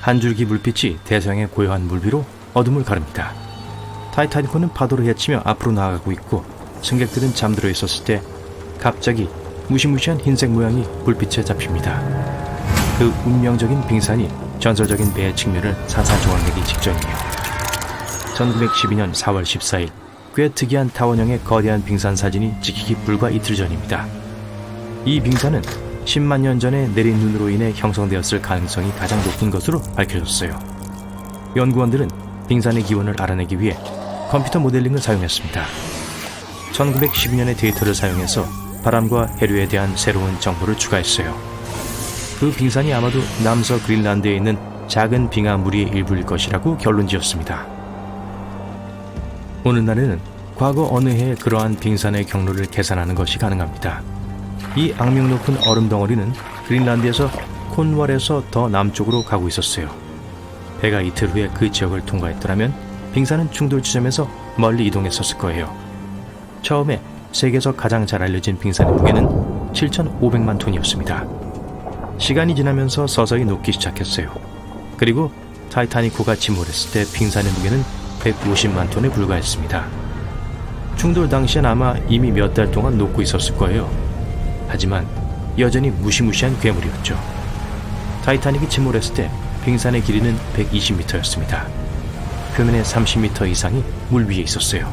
한 줄기 물빛이 대서양의 고요한 물 위로 어둠을 가릅니다. 타이타닉호는 파도를 헤치며 앞으로 나아가고 있고 승객들은 잠들어 있었을 때 갑자기 무시무시한 흰색 모양이 불빛에 잡힙니다. 그 운명적인 빙산이 전설적인 배의 측면을 산산조각내기 직전이에요. 1912년 4월 14일 꽤 특이한 타원형의 거대한 빙산 사진이 찍히기 불과 이틀 전입니다. 이 빙산은 10만 년 전에 내린 눈으로 인해 형성되었을 가능성이 가장 높은 것으로 밝혀졌어요. 연구원들은 빙산의 기원을 알아내기 위해 컴퓨터 모델링을 사용했습니다. 1912년의 데이터를 사용해서 바람과 해류에 대한 새로운 정보를 추가했어요. 그 빙산이 아마도 남서 그린란드에 있는 작은 빙하 무리의 일부일 것이라고 결론지었습니다. 오늘날에는 과거 어느 해에 그러한 빙산의 경로를 계산하는 것이 가능합니다. 이 악명 높은 얼음 덩어리는 그린란드에서 콘월에서 더 남쪽으로 가고 있었어요. 배가 이틀 후에 그 지역을 통과했더라면 빙산은 충돌 지점에서 멀리 이동했었을 거예요. 처음에 세계에서 가장 잘 알려진 빙산의 무게는 7,500만 톤이었습니다. 시간이 지나면서 서서히 녹기 시작했어요. 그리고 타이타닉호가 침몰했을 때 빙산의 무게는 150만 톤에 불과했습니다. 충돌 당시엔 아마 이미 몇 달 동안 녹고 있었을 거예요. 하지만 여전히 무시무시한 괴물이었죠. 타이타닉이 침몰했을 때 빙산의 길이는 120m였습니다. 표면의 30m 이상이 물 위에 있었어요.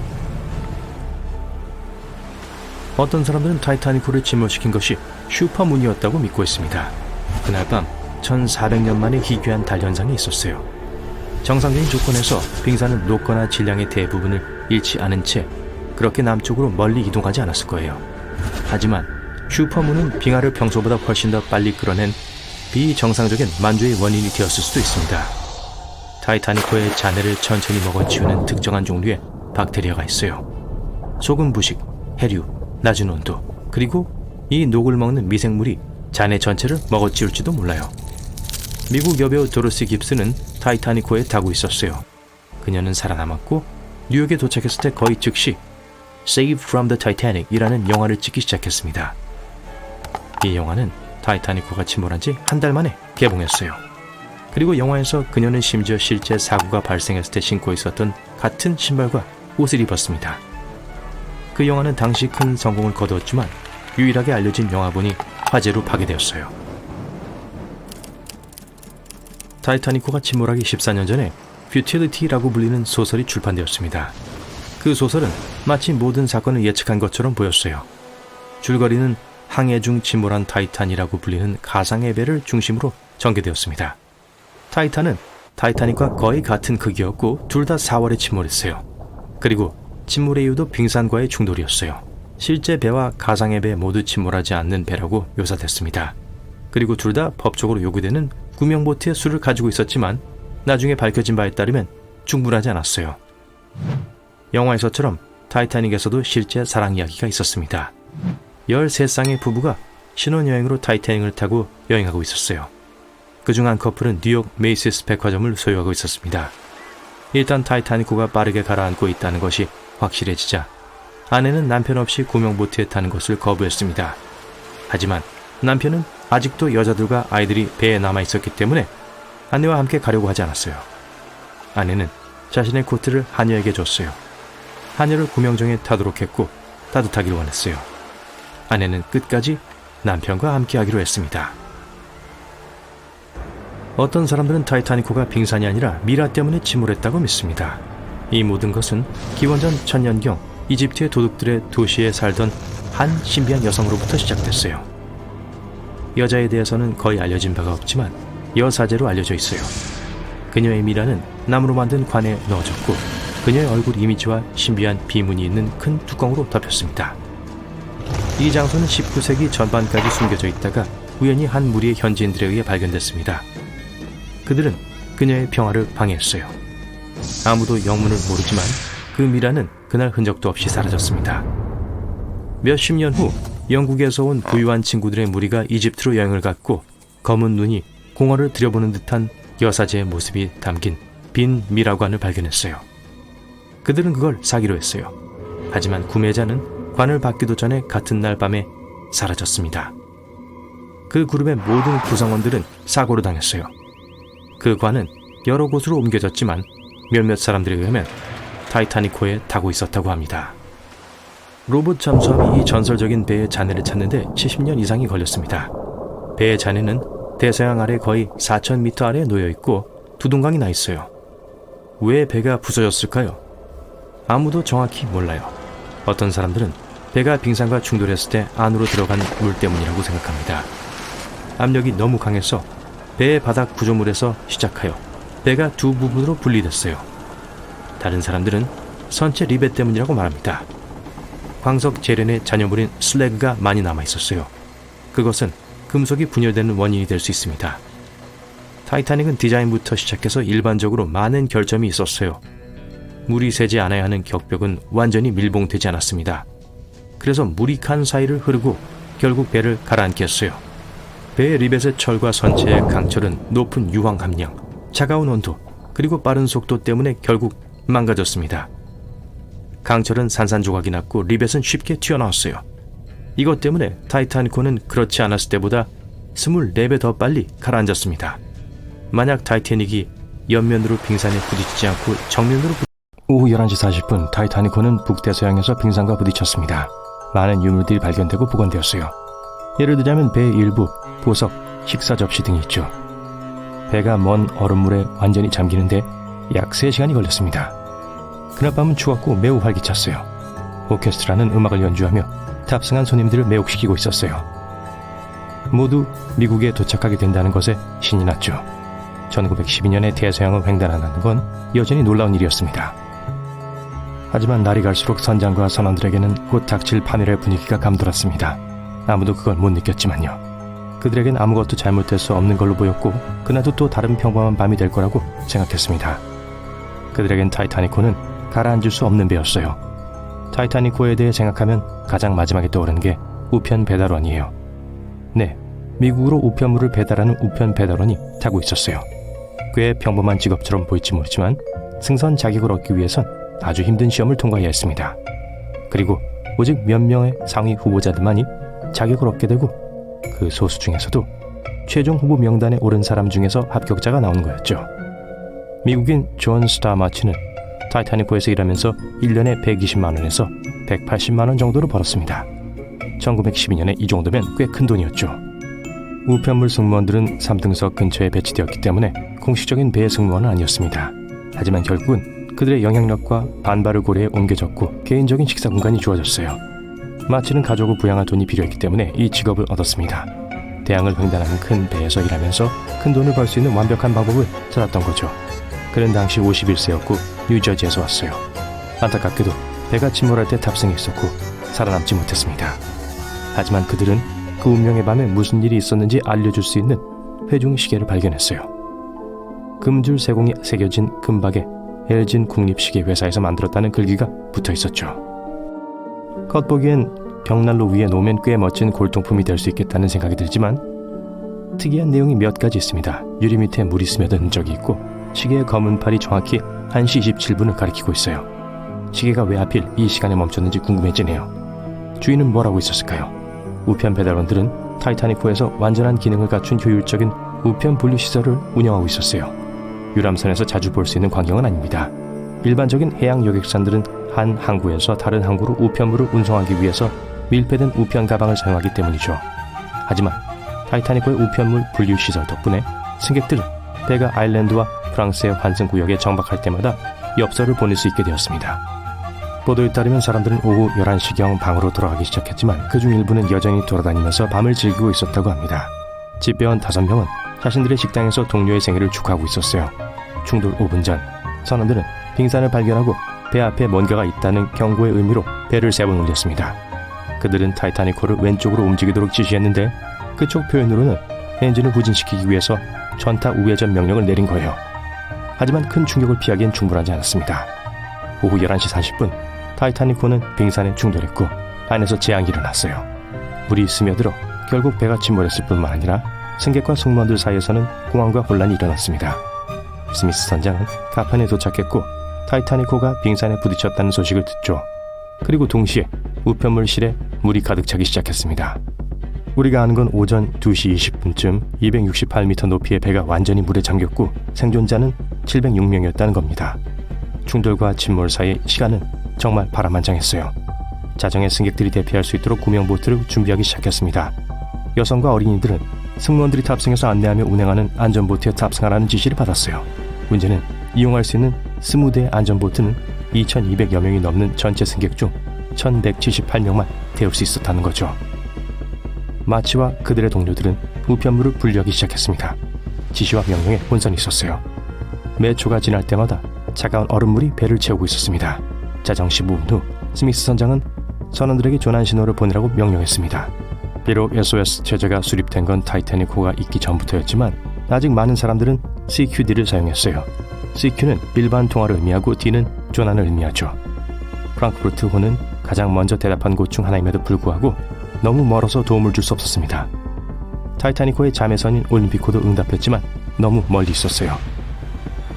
어떤 사람들은 타이타닉호를 침몰시킨 것이 슈퍼문이었다고 믿고 있습니다. 그날 밤 1400년 만에 희귀한 달 현상이 있었어요. 정상적인 조건에서 빙산은 녹거나 질량의 대부분을 잃지 않은 채 그렇게 남쪽으로 멀리 이동하지 않았을 거예요. 하지만 슈퍼문은 빙하를 평소보다 훨씬 더 빨리 끌어낸 비정상적인 만조의 원인이 되었을 수도 있습니다. 타이타닉호의 잔해를 천천히 먹어치우는 특정한 종류의 박테리아가 있어요. 소금 부식, 해류, 낮은 온도, 그리고 이 녹을 먹는 미생물이 잔해 전체를 먹어치울지도 몰라요. 미국 여배우 도로시 깁스는 타이타닉호에 타고 있었어요. 그녀는 살아남았고 뉴욕에 도착했을 때 거의 즉시 Saved from the Titanic 이라는 영화를 찍기 시작했습니다. 이 영화는 타이타닉호가 침몰한 지 한 달 만에 개봉했어요. 그리고 영화에서 그녀는 심지어 실제 사고가 발생했을 때 신고 있었던 같은 신발과 옷을 입었습니다. 그 영화는 당시 큰 성공을 거두었지만 유일하게 알려진 영화본이 화재로 파괴되었어요. 타이타닉호가 침몰하기 14년 전에 퓨틸리티라고 불리는 소설이 출판되었습니다. 그 소설은 마치 모든 사건을 예측한 것처럼 보였어요. 줄거리는 항해 중 침몰한 타이탄이라고 불리는 가상의 배를 중심으로 전개되었습니다. 타이탄은 타이타닉과 거의 같은 크기였고 둘 다 4월에 침몰했어요. 그리고 침몰의 이유도 빙산과의 충돌이었어요. 실제 배와 가상의 배 모두 침몰하지 않는 배라고 묘사됐습니다. 그리고 둘 다 법적으로 요구되는 구명보트의 수를 가지고 있었지만 나중에 밝혀진 바에 따르면 충분하지 않았어요. 영화에서처럼 타이타닉에서도 실제 사랑 이야기가 있었습니다. 13쌍의 부부가 신혼여행으로 타이타닉을 타고 여행하고 있었어요. 그중 한 커플은 뉴욕 메이시스 백화점을 소유하고 있었습니다. 일단 타이타닉호가 빠르게 가라앉고 있다는 것이 확실해지자 아내는 남편 없이 구명보트에 타는 것을 거부했습니다. 하지만 남편은 아직도 여자들과 아이들이 배에 남아있었기 때문에 아내와 함께 가려고 하지 않았어요. 아내는 자신의 코트를 하녀에게 줬어요. 하녀를 구명정에 타도록 했고 따뜻하기를 원했어요. 아내는 끝까지 남편과 함께하기로 했습니다. 어떤 사람들은 타이타닉호가 빙산이 아니라 미라 때문에 침몰했다고 믿습니다. 이 모든 것은 기원전 1000년경 이집트의 도둑들의 도시에 살던 한 신비한 여성으로부터 시작됐어요. 여자에 대해서는 거의 알려진 바가 없지만 여사제로 알려져 있어요. 그녀의 미라는 나무로 만든 관에 넣어졌고 그녀의 얼굴 이미지와 신비한 비문이 있는 큰 뚜껑으로 덮였습니다. 이 장소는 19세기 전반까지 숨겨져 있다가 우연히 한 무리의 현지인들에 의해 발견됐습니다. 그들은 그녀의 평화를 방해했어요. 아무도 영문을 모르지만 그 미라는 그날 흔적도 없이 사라졌습니다. 몇십 년 후 영국에서 온 부유한 친구들의 무리가 이집트로 여행을 갔고 검은 눈이 공허를 들여보는 듯한 여사제의 모습이 담긴 빈 미라관을 발견했어요. 그들은 그걸 사기로 했어요. 하지만 구매자는 관을 받기도 전에 같은 날 밤에 사라졌습니다. 그 그룹의 모든 구성원들은 사고로 당했어요. 그 관은 여러 곳으로 옮겨졌지만 몇몇 사람들에 의하면 타이타닉호에 타고 있었다고 합니다. 로봇 잠수함이 이 전설적인 배의 잔해를 찾는데 70년 이상이 걸렸습니다. 배의 잔해는 대서양 아래 거의 4,000m 아래에 놓여 있고 두둥강이 나 있어요. 왜 배가 부서졌을까요? 아무도 정확히 몰라요. 어떤 사람들은 배가 빙산과 충돌했을 때 안으로 들어간 물 때문이라고 생각합니다. 압력이 너무 강해서 배의 바닥 구조물에서 시작하여 배가 두 부분으로 분리됐어요. 다른 사람들은 선체 리벳 때문이라고 말합니다. 광석 재련의 잔여물인 슬래그가 많이 남아 있었어요. 그것은 금속이 분열되는 원인이 될 수 있습니다. 타이타닉은 디자인부터 시작해서 일반적으로 많은 결점이 있었어요. 물이 새지 않아야 하는 격벽은 완전히 밀봉되지 않았습니다. 그래서 물이 칸 사이를 흐르고 결국 배를 가라앉게 했어요. 배의 리벳의 철과 선체의 강철은 높은 유황 함량, 차가운 온도, 그리고 빠른 속도 때문에 결국 망가졌습니다. 강철은 산산조각이 났고 리벳은 쉽게 튀어나왔어요. 이것 때문에 타이타닉호는 그렇지 않았을 때보다 24배 더 빨리 가라앉았습니다. 만약 타이타닉이 옆면으로 빙산에 부딪히지 않고 정면으로 오후 11시 40분 타이타닉호는 북대서양에서 빙산과 부딪혔습니다. 많은 유물들이 발견되고 복원되었어요. 예를 들자면 배의 일부, 보석, 식사 접시 등이 있죠. 배가 먼 얼음물에 완전히 잠기는데 약 3시간이 걸렸습니다. 그날 밤은 추웠고 매우 활기찼어요. 오케스트라는 음악을 연주하며 탑승한 손님들을 매혹시키고 있었어요. 모두 미국에 도착하게 된다는 것에 신이 났죠. 1912년에 대서양을 횡단한다는 건 여전히 놀라운 일이었습니다. 하지만 날이 갈수록 선장과 선원들에게는 곧 닥칠 파멸의 분위기가 감돌았습니다. 아무도 그걸 못 느꼈지만요. 그들에겐 아무것도 잘못될 수 없는 걸로 보였고 그날도 또 다른 평범한 밤이 될 거라고 생각했습니다. 그들에겐 타이타닉호는 가라앉을 수 없는 배였어요. 타이타닉호에 대해 생각하면 가장 마지막에 떠오르는 게 우편 배달원이에요. 네, 미국으로 우편물을 배달하는 우편 배달원이 타고 있었어요. 꽤 평범한 직업처럼 보일지 모르지만 승선 자격을 얻기 위해선 아주 힘든 시험을 통과해야 했습니다. 그리고 오직 몇 명의 상위 후보자들만이 자격을 얻게 되고 그 소수 중에서도 최종 후보 명단에 오른 사람 중에서 합격자가 나오는 거였죠. 미국인 존 스타마치는 타이타닉호에서 일하면서 1년에 120만 원에서 180만 원 정도를 벌었습니다. 1912년에 이 정도면 꽤 큰 돈이었죠. 우편물 승무원들은 3등석 근처에 배치되었기 때문에 공식적인 배의 승무원은 아니었습니다. 하지만 결국은 그들의 영향력과 반발을 고려해 옮겨졌고 개인적인 식사 공간이 주어졌어요. 마치는 가족을 부양할 돈이 필요했기 때문에 이 직업을 얻었습니다. 대양을 횡단하는 큰 배에서 일하면서 큰 돈을 벌 수 있는 완벽한 방법을 찾았던 거죠. 그는 당시 51세였고 뉴저지에서 왔어요. 안타깝게도 배가 침몰할 때 탑승했었고 살아남지 못했습니다. 하지만 그들은 그 운명의 밤에 무슨 일이 있었는지 알려줄 수 있는 회중 시계를 발견했어요. 금줄 세공이 새겨진 금박에 엘진 국립시계 회사에서 만들었다는 글귀가 붙어 있었죠. 겉보기엔 벽난로 위에 놓으면 꽤 멋진 골동품이 될 수 있겠다는 생각이 들지만 특이한 내용이 몇 가지 있습니다. 유리 밑에 물이 스며든 흔적이 있고 시계의 검은 팔이 정확히 1시 27분을 가리키고 있어요. 시계가 왜 하필 이 시간에 멈췄는지 궁금해지네요. 주인은 뭐라고 있었을까요? 우편 배달원들은 타이타닉호에서 완전한 기능을 갖춘 효율적인 우편 분류 시설을 운영하고 있었어요. 유람선에서 자주 볼 수 있는 광경은 아닙니다. 일반적인 해양 여객선들은 한 항구에서 다른 항구로 우편물을 운송하기 위해서 밀폐된 우편 가방을 사용하기 때문이죠. 하지만 타이타닉호의 우편물 분류 시설 덕분에 승객들은 배가 아일랜드와 프랑스의 환승 구역에 정박할 때마다 엽서를 보낼 수 있게 되었습니다. 보도에 따르면 사람들은 오후 11시경 방으로 돌아가기 시작했지만 그중 일부는 여전히 돌아다니면서 밤을 즐기고 있었다고 합니다. 집배원 5명은 자신들의 식당에서 동료의 생일을 축하하고 있었어요. 충돌 5분 전 선원들은 빙산을 발견하고 배 앞에 뭔가가 있다는 경고의 의미로 배를 3번 올렸습니다. 그들은 타이타닉호를 왼쪽으로 움직이도록 지시했는데 그쪽 표현으로는 엔진을 후진시키기 위해서 전타 우회전 명령을 내린 거예요. 하지만 큰 충격을 피하기엔 충분하지 않았습니다. 오후 11시 40분 타이타닉호는 빙산에 충돌했고 안에서 재앙이 일어났어요. 물이 스며들어 결국 배가 침몰했을 뿐만 아니라 승객과 승무원들 사이에서는 공황과 혼란이 일어났습니다. 스미스 선장은 가판에 도착했고 타이타닉호가 빙산에 부딪혔다는 소식을 듣죠. 그리고 동시에 우편물실에 물이 가득 차기 시작했습니다. 우리가 아는 건 오전 2시 20분쯤 268m 높이의 배가 완전히 물에 잠겼고 생존자는 706명이었다는 겁니다. 충돌과 침몰 사이 시간은 정말 파란만장했어요. 자정에 승객들이 대피할 수 있도록 구명 보트를 준비하기 시작했습니다. 여성과 어린이들은 승무원들이 탑승해서 안내하며 운행하는 안전보트에 탑승하라는 지시를 받았어요. 문제는 이용할 수 있는 20대의 안전보트는 2200여 명이 넘는 전체 승객 중 1178명만 태울 수 있었다는 거죠. 마치와 그들의 동료들은 우편물을 분류하기 시작했습니다. 지시와 명령에 혼선이 있었어요. 매 초가 지날 때마다 차가운 얼음물이 배를 채우고 있었습니다. 자정 15분 후 스미스 선장은 선원들에게 조난 신호를 보내라고 명령했습니다. 비록 SOS 체제가 수립된 건 타이타닉호가 있기 전부터였지만 아직 많은 사람들은 CQD를 사용했어요. CQ는 일반 통화를 의미하고 D는 조난을 의미하죠. 프랑크푸르트호는 가장 먼저 대답한 곳 중 하나임에도 불구하고 너무 멀어서 도움을 줄 수 없었습니다. 타이타닉호의 자매선인 올림픽호도 응답했지만 너무 멀리 있었어요.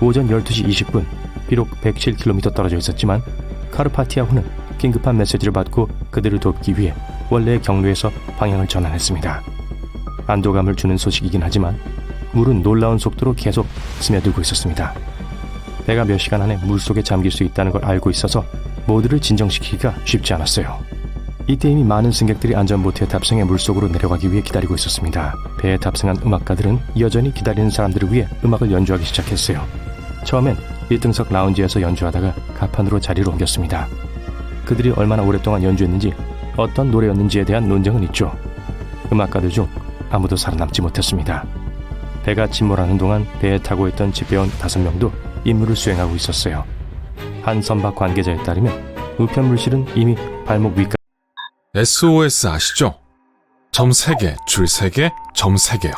오전 12시 20분, 비록 107km 떨어져 있었지만 카르파티아호는 긴급한 메시지를 받고 그들을 돕기 위해 원래의 경로에서 방향을 전환했습니다. 안도감을 주는 소식이긴 하지만 물은 놀라운 속도로 계속 스며들고 있었습니다. 배가 몇 시간 안에 물속에 잠길 수 있다는 걸 알고 있어서 모두를 진정시키기가 쉽지 않았어요. 이때 이미 많은 승객들이 안전보트에 탑승해 물속으로 내려가기 위해 기다리고 있었습니다. 배에 탑승한 음악가들은 여전히 기다리는 사람들을 위해 음악을 연주하기 시작했어요. 처음엔 1등석 라운지에서 연주하다가 가판으로 자리를 옮겼습니다. 그들이 얼마나 오랫동안 연주했는지 어떤 노래였는지에 대한 논쟁은 있죠. 음악가들 중 아무도 살아남지 못했습니다. 배가 침몰하는 동안 배에 타고 있던 집배원 5명도 임무를 수행하고 있었어요. 한 선박 관계자에 따르면 우편물실은 이미 발목 위까지 SOS 아시죠? 점 3개, 줄 3개, 점 3개요.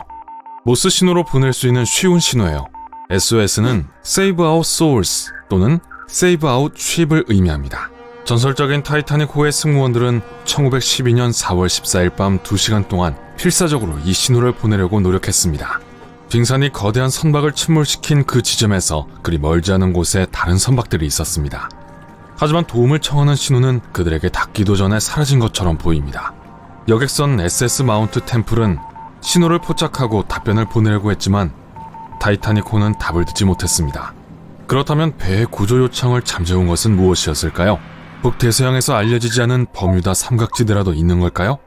모스 신호로 보낼 수 있는 쉬운 신호예요. SOS는 Save Our Souls 또는 Save Out Ship을 의미합니다. 전설적인 타이타닉호의 승무원들은 1912년 4월 14일 밤 2시간 동안 필사적으로 이 신호를 보내려고 노력했습니다. 빙산이 거대한 선박을 침몰시킨 그 지점에서 그리 멀지 않은 곳에 다른 선박들이 있었습니다. 하지만 도움을 청하는 신호는 그들에게 닿기도 전에 사라진 것처럼 보입니다. 여객선 SS 마운트 템플은 신호를 포착하고 답변을 보내려고 했지만 타이타닉호는 답을 듣지 못했습니다. 그렇다면 배의 구조 요청을 잠재운 것은 무엇이었을까요? 북대서양에서 알려지지 않은 버뮤다 삼각지대라도 있는 걸까요?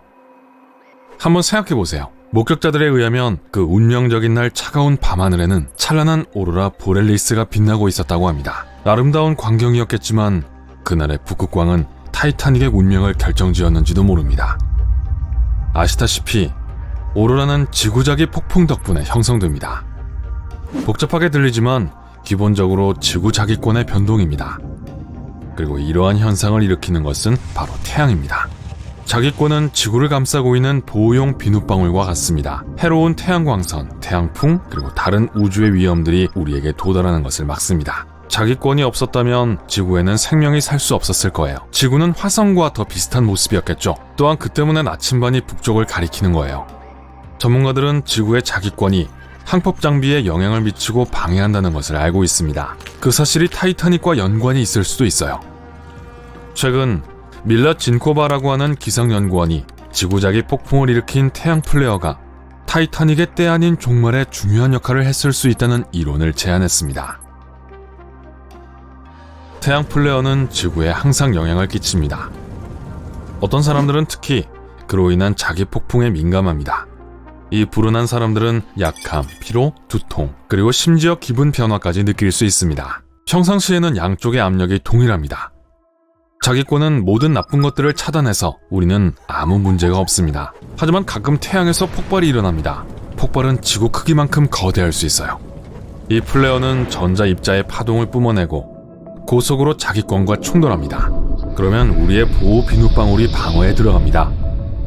한번 생각해보세요. 목격자들에 의하면 그 운명적인 날 차가운 밤하늘에는 찬란한 오로라 보렐리스가 빛나고 있었다고 합니다. 아름다운 광경이었겠지만 그날의 북극광은 타이타닉의 운명을 결정지었는지도 모릅니다. 아시다시피 오로라는 지구자기 폭풍 덕분에 형성됩니다. 복잡하게 들리지만 기본적으로 지구자기권의 변동입니다. 그리고 이러한 현상을 일으키는 것은 바로 태양입니다. 자기권은 지구를 감싸고 있는 보호용 비눗방울과 같습니다. 해로운 태양광선, 태양풍, 그리고 다른 우주의 위험들이 우리에게 도달하는 것을 막습니다. 자기권이 없었다면 지구에는 생명이 살 수 없었을 거예요. 지구는 화성과 더 비슷한 모습이었겠죠. 또한 그 때문에 나침반이 북쪽을 가리키는 거예요. 전문가들은 지구의 자기권이 항법 장비에 영향을 미치고 방해한다는 것을 알고 있습니다. 그 사실이 타이타닉과 연관이 있을 수도 있어요. 최근 밀라 진코바라고 하는 기상연구원이 지구자기 폭풍을 일으킨 태양 플레어가 타이타닉의 때 아닌 종말에 중요한 역할을 했을 수 있다는 이론을 제안했습니다. 태양 플레어는 지구에 항상 영향을 끼칩니다. 어떤 사람들은 특히 그로 인한 자기 폭풍에 민감합니다. 이 불운한 사람들은 약함, 피로, 두통, 그리고 심지어 기분 변화까지 느낄 수 있습니다. 평상시에는 양쪽의 압력이 동일합니다. 자기권은 모든 나쁜 것들을 차단해서 우리는 아무 문제가 없습니다. 하지만 가끔 태양에서 폭발이 일어납니다. 폭발은 지구 크기만큼 거대할 수 있어요. 이 플레어는 전자 입자의 파동을 뿜어내고 고속으로 자기권과 충돌합니다. 그러면 우리의 보호 비눗방울이 방어에 들어갑니다.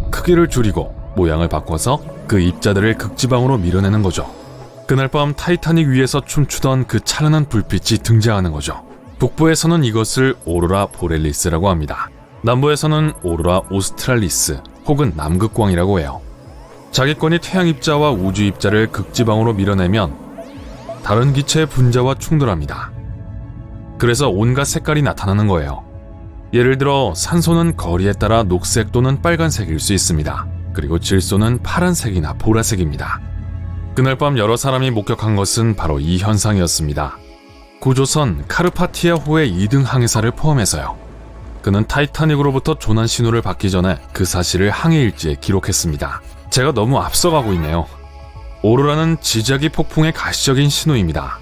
크기를 줄이고 모양을 바꿔서 그 입자들을 극지방으로 밀어내는 거죠. 그날 밤 타이타닉 위에서 춤추던 그 찬란한 불빛이 등장하는 거죠. 북부에서는 이것을 오로라 보렐리스라고 합니다. 남부에서는 오로라 오스트랄리스 혹은 남극광이라고 해요. 자기권이 태양 입자와 우주 입자를 극지방으로 밀어내면 다른 기체의 분자와 충돌합니다. 그래서 온갖 색깔이 나타나는 거예요. 예를 들어 산소는 거리에 따라 녹색 또는 빨간색일 수 있습니다. 그리고 질소는 파란색이나 보라색입니다. 그날 밤 여러 사람이 목격한 것은 바로 이 현상이었습니다. 구조선 카르파티아호의 2등 항해사를 포함해서요. 그는 타이타닉으로부터 조난 신호를 받기 전에 그 사실을 항해일지에 기록했습니다. 제가 너무 앞서가고 있네요. 오로라는 지자기 폭풍의 가시적인 신호입니다.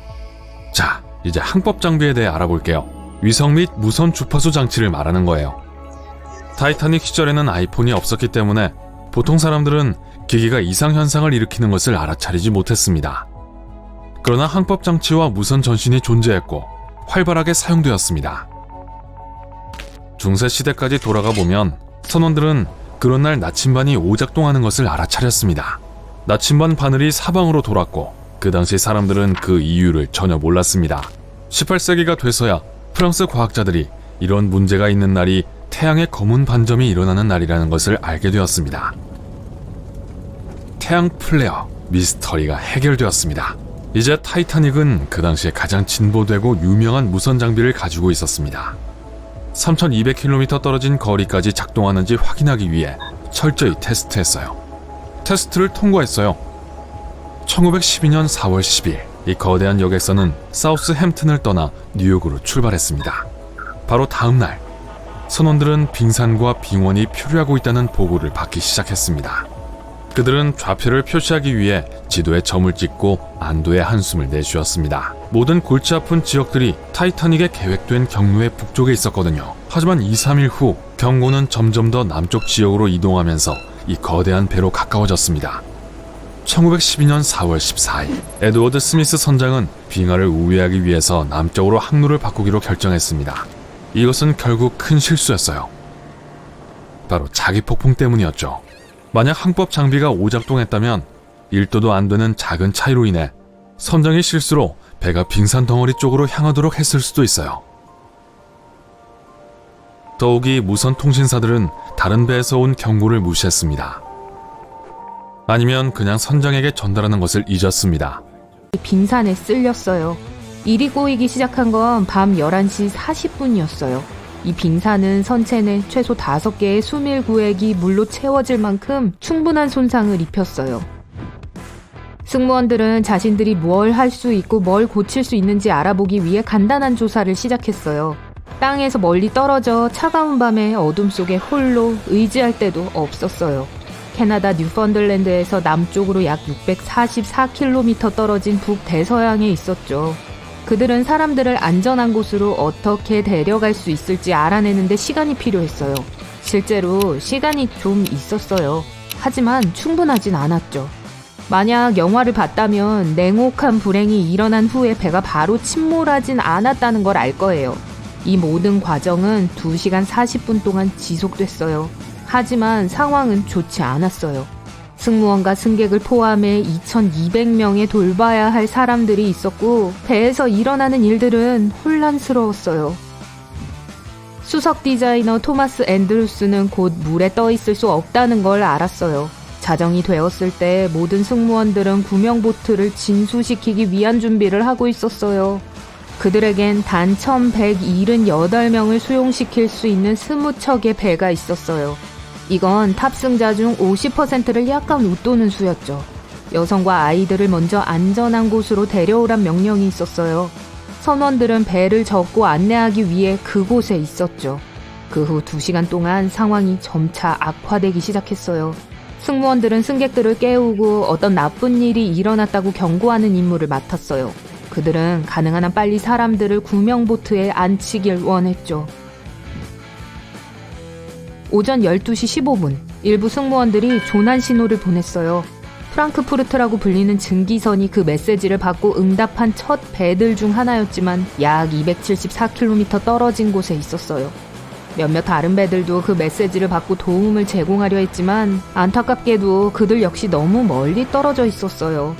자, 이제 항법 장비에 대해 알아볼게요. 위성 및 무선 주파수 장치를 말하는 거예요. 타이타닉 시절에는 아이폰이 없었기 때문에 보통 사람들은 기기가 이상현상을 일으키는 것을 알아차리지 못했습니다. 그러나 항법 장치와 무선 전신이 존재했고 활발하게 사용되었습니다. 중세 시대까지 돌아가 보면 선원들은 그런 날 나침반이 오작동하는 것을 알아차렸습니다. 나침반 바늘이 사방으로 돌았고 그 당시 사람들은 그 이유를 전혀 몰랐습니다. 18세기가 돼서야 프랑스 과학자들이 이런 문제가 있는 날이 태양의 검은 반점이 일어나는 날이라는 것을 알게 되었습니다. 태양 플레어 미스터리가 해결되었습니다. 이제 타이타닉은 그 당시에 가장 진보되고 유명한 무선 장비를 가지고 있었습니다. 3200km 떨어진 거리까지 작동하는지 확인하기 위해 철저히 테스트했어요. 테스트를 통과했어요. 1912년 4월 10일 이 거대한 여객선은 사우스햄튼을 떠나 뉴욕으로 출발했습니다. 바로 다음 날 선원들은 빙산과 빙원이 표류하고 있다는 보고를 받기 시작했습니다. 그들은 좌표를 표시하기 위해 지도에 점을 찍고 안도의 한숨을 내쉬었습니다. 모든 골치 아픈 지역들이 타이타닉의 계획된 경로의 북쪽에 있었거든요. 하지만 2, 3일 후 경고는 점점 더 남쪽 지역으로 이동하면서 이 거대한 배로 가까워졌습니다. 1912년 4월 14일 에드워드 스미스 선장은 빙하를 우회하기 위해서 남쪽으로 항로를 바꾸기로 결정했습니다. 이것은 결국 큰 실수였어요. 바로 자기 폭풍 때문이었죠. 만약 항법 장비가 오작동했다면 1도도 안 되는 작은 차이로 인해 선장의 실수로 배가 빙산 덩어리 쪽으로 향하도록 했을 수도 있어요. 더욱이 무선 통신사들은 다른 배에서 온 경고를 무시했습니다. 아니면 그냥 선장에게 전달하는 것을 잊었습니다. 빙산에 쓸렸어요. 일이 꼬이기 시작한 건 밤 11시 40분이었어요. 이 빙산은 선체 내 최소 5개의 수밀 구획이 물로 채워질 만큼 충분한 손상을 입혔어요. 승무원들은 자신들이 뭘 할 수 있고 뭘 고칠 수 있는지 알아보기 위해 간단한 조사를 시작했어요. 땅에서 멀리 떨어져 차가운 밤에 어둠 속에 홀로 의지할 데도 없었어요. 캐나다 뉴펀들랜드에서 남쪽으로 약 644km 떨어진 북대서양에 있었죠. 그들은 사람들을 안전한 곳으로 어떻게 데려갈 수 있을지 알아내는데 시간이 필요했어요. 실제로 시간이 좀 있었어요. 하지만 충분하진 않았죠. 만약 영화를 봤다면 냉혹한 불행이 일어난 후에 배가 바로 침몰하진 않았다는 걸 알 거예요. 이 모든 과정은 2시간 40분 동안 지속됐어요. 하지만 상황은 좋지 않았어요. 승무원과 승객을 포함해 2200명의 돌봐야 할 사람들이 있었고 배에서 일어나는 일들은 혼란스러웠어요. 수석 디자이너 토마스 앤드루스는 곧 물에 떠 있을 수 없다는 걸 알았어요. 자정이 되었을 때 모든 승무원들은 구명보트를 진수시키기 위한 준비를 하고 있었어요. 그들에겐 단 1178명을 수용시킬 수 있는 20척의 배가 있었어요. 이건 탑승자 중 50%를 약간 웃도는 수였죠. 여성과 아이들을 먼저 안전한 곳으로 데려오란 명령이 있었어요. 선원들은 배를 접고 안내하기 위해 그곳에 있었죠. 그 후 2시간 동안 상황이 점차 악화되기 시작했어요. 승무원들은 승객들을 깨우고 어떤 나쁜 일이 일어났다고 경고하는 임무를 맡았어요. 그들은 가능한 한 빨리 사람들을 구명보트에 앉히길 원했죠. 오전 12시 15분, 일부 승무원들이 조난 신호를 보냈어요. 프랑크푸르트라고 불리는 증기선이 그 메시지를 받고 응답한 첫 배들 중 하나였지만 약 274km 떨어진 곳에 있었어요. 몇몇 다른 배들도 그 메시지를 받고 도움을 제공하려 했지만 안타깝게도 그들 역시 너무 멀리 떨어져 있었어요.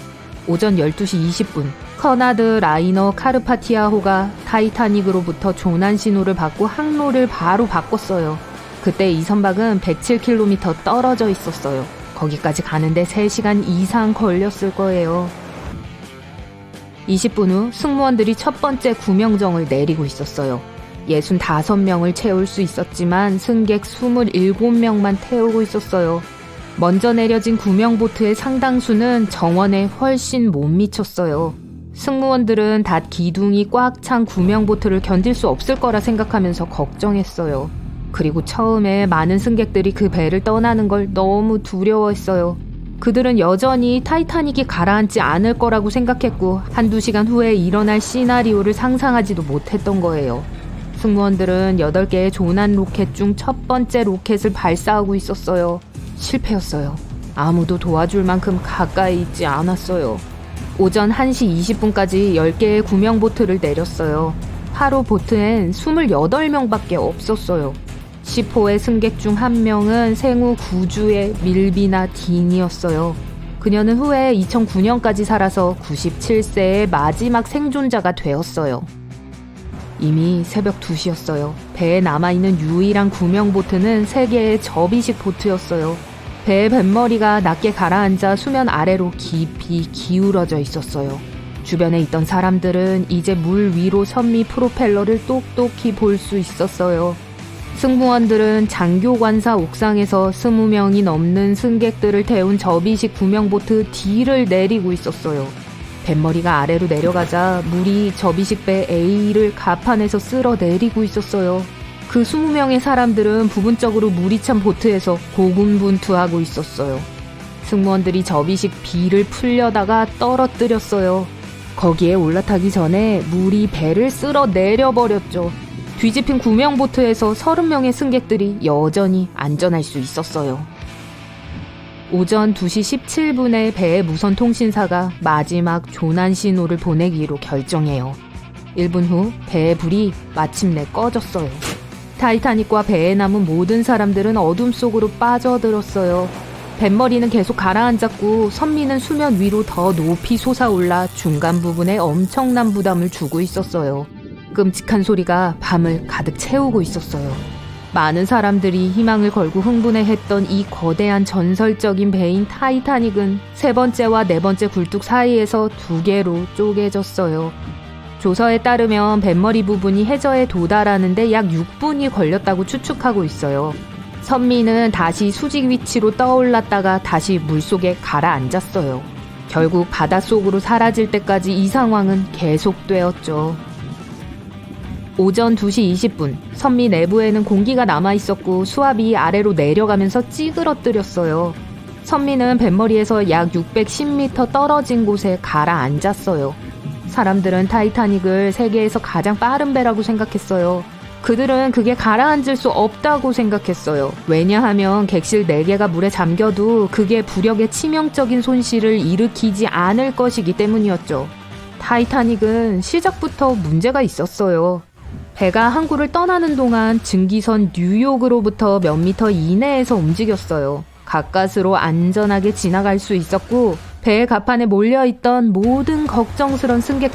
오전 12시 20분, 커나드 라이너 카르파티아호가 타이타닉으로부터 조난 신호를 받고 항로를 바로 바꿨어요. 그때 이 선박은 107km 떨어져 있었어요. 거기까지 가는데 3시간 이상 걸렸을 거예요. 20분 후 승무원들이 첫 번째 구명정을 내리고 있었어요. 65명을 채울 수 있었지만 승객 27명만 태우고 있었어요. 먼저 내려진 구명보트의 상당수는 정원에 훨씬 못 미쳤어요. 승무원들은 닷 기둥이 꽉 찬 구명보트를 견딜 수 없을 거라 생각하면서 걱정했어요. 그리고 처음에 많은 승객들이 그 배를 떠나는 걸 너무 두려워했어요. 그들은 여전히 타이타닉이 가라앉지 않을 거라고 생각했고 한두 시간 후에 일어날 시나리오를 상상하지도 못했던 거예요. 승무원들은 8개의 조난 로켓 중 첫 번째 로켓을 발사하고 있었어요. 실패였어요. 아무도 도와줄 만큼 가까이 있지 않았어요. 오전 1시 20분까지 10개의 구명보트를 내렸어요. 하루 보트엔 28명밖에 없었어요. 10호의 승객 중 한 명은 생후 9주의 밀비나 딘이었어요. 그녀는 후에 2009년까지 살아서 97세의 마지막 생존자가 되었어요. 이미 새벽 2시였어요. 배에 남아있는 유일한 구명보트는 3개의 접이식 보트였어요. 배의 뱃머리가 낮게 가라앉아 수면 아래로 깊이 기울어져 있었어요. 주변에 있던 사람들은 이제 물 위로 선미 프로펠러를 똑똑히 볼 수 있었어요. 승무원들은 장교관사 옥상에서 20명이 넘는 승객들을 태운 접이식 구명보트 D를 내리고 있었어요. 뱃머리가 아래로 내려가자 물이 접이식 배 A를 갑판에서 쓸어 내리고 있었어요. 그 20명의 사람들은 부분적으로 물이 찬 보트에서 고군분투하고 있었어요. 승무원들이 접이식 B를 풀려다가 떨어뜨렸어요. 거기에 올라타기 전에 물이 배를 쓸어 내려버렸죠. 뒤집힌 구명보트에서 30명의 승객들이 여전히 안전할 수 있었어요. 오전 2시 17분에 배의 무선 통신사가 마지막 조난 신호를 보내기로 결정해요. 1분 후 배의 불이 마침내 꺼졌어요. 타이타닉과 배에 남은 모든 사람들은 어둠 속으로 빠져들었어요. 뱃머리는 계속 가라앉았고 선미는 수면 위로 더 높이 솟아올라 중간 부분에 엄청난 부담을 주고 있었어요. 끔찍한 소리가 밤을 가득 채우고 있었어요. 많은 사람들이 희망을 걸고 흥분해했던 이 거대한 전설적인 배인 타이타닉은 3번째와 4번째 굴뚝 사이에서 2개로 쪼개졌어요. 조서에 따르면 뱃머리 부분이 해저에 도달하는데 약 6분이 걸렸다고 추측하고 있어요. 선미는 다시 수직 위치로 떠올랐다가 다시 물속에 가라앉았어요. 결국 바닷속으로 사라질 때까지 이 상황은 계속되었죠. 오전 2시 20분, 선미 내부에는 공기가 남아있었고 수압이 아래로 내려가면서 찌그러뜨렸어요. 선미는 뱃머리에서 약 610m 떨어진 곳에 가라앉았어요. 사람들은 타이타닉을 세계에서 가장 빠른 배라고 생각했어요. 그들은 그게 가라앉을 수 없다고 생각했어요. 왜냐하면 객실 4개가 물에 잠겨도 그게 부력에 치명적인 손실을 일으키지 않을 것이기 때문이었죠. 타이타닉은 시작부터 문제가 있었어요. 배가 항구를 떠나는 동안 증기선 뉴욕으로부터 몇 미터 이내에서 움직였어요. 가까스로 안전하게 지나갈 수 있었고 배의 갑판에 몰려있던 모든 걱정스런 승객